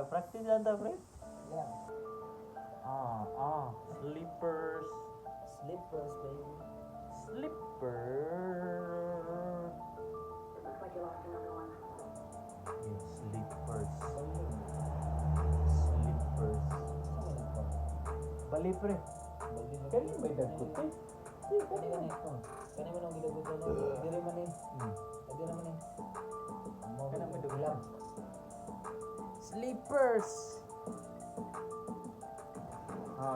Practice lang ta, pre. Yeah. Slippers. Slippers, baby. Slipper. Looks like you lost another one. Yes, slippers. Baling. Slippers. Saan mo nagpa? Bali, pre. Baling. Kaya may dagkot eh. Kani man ito. Kani man ang gidagot ano? Diri man eh. Diri naman eh. Amo Kana man man dugulang. Slippers.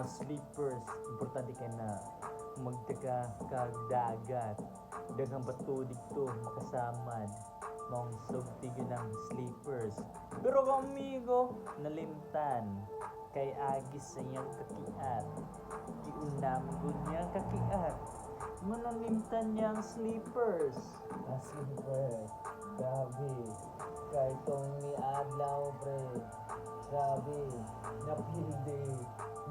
Slippers. Importante kay na magdaga kag dagat. Daghang bato dito makasamad. Mong sugtigo ng slippers. Pero amigo, nalimtan kay agis sa iyang kakiat. Iunam gud niya kakiat. Manalimtan niyang slippers. Slippers. Grabe. Kay tong ni adlaw pre. Grabe. Napildi.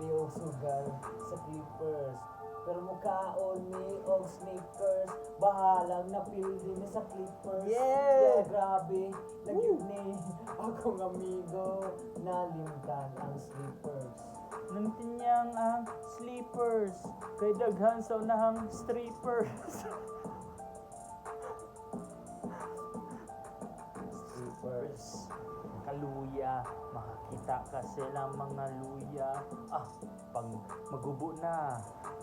Ni og sugar sa Clippers. Pero mukhaon ni og sneakers. Bahalang napildi ni sa Clippers. Yeah! Grabe. Nagyud ni akong amigo. Nalimtan ang slippers. Nantinyang ang sleepers kay daghan sa unahang strippers. Sleepers. Kaluya, makakita ka silang mga luya. Pag magubo na,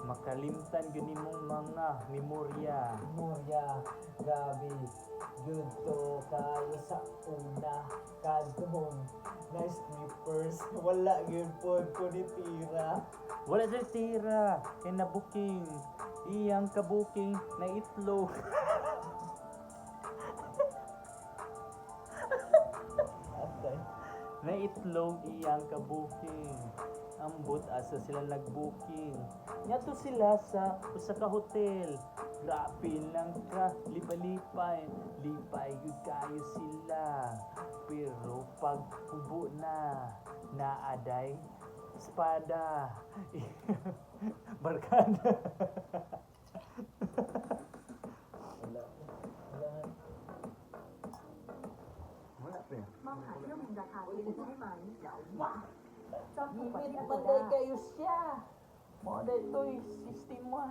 makalimtan gani mong mga memorya. Murya, grabe. Good to kayo sa una. Kadtong na slippers. Wala yun po ko ni tira. Wala sa tira, kay na booking. Iyang ka-booking na itlog. Atay. Na itlog iyang ka-booking. Ambot asa sila nag-booking. Yato sila sa usa ka hotel. Grabe lang ka, lipay-lipay. Lipay gud kayo sila. Pero pag ubo na, naaday espada. Barkada. Wala. Wala. มองหาเที่ยวบินราคาดีได้ไหมเดี๋ยวว่าจองถูกกว่า Limit ที่ man ได้ day kayo siya. Mo day toy system mo.